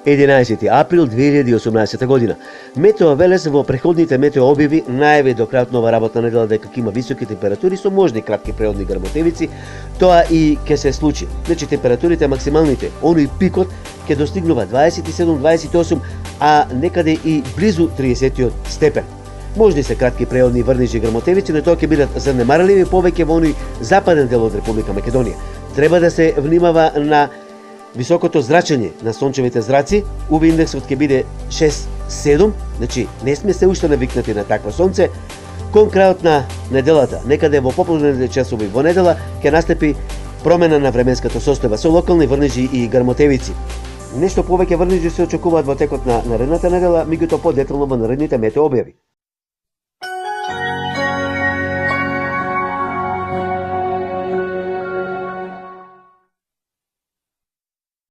11 април 2018 година. Метео Велес во преходните метео објави најави до крајот на ова работна недела дека ќе има високи температури со можни кратки природни грмотевици. Тоа и ќе се случи. Значи температурите максималните, оној пикот ќе достигнува 27-28, а некаде и близу 30 степен. Можни се кратки природни врнежи и грмотевици, но тоа ќе бидат занемарливи повеќе во оној западен дел од Република Македонија. Треба да се внимава на високото зрачење на сончевите зраци. УВ индексот ќе биде 6-7, значи не сме се уште навикнати на такво сонце. Кон крајот на неделата, некаде во попладневните часови во недела, ќе настапи промена на временската состојба со локални врнежи и грмотевици. Нешто повеќе врнежи се очекуваат во текот на наредната недела, меѓутоа подетално во наредните метео објави.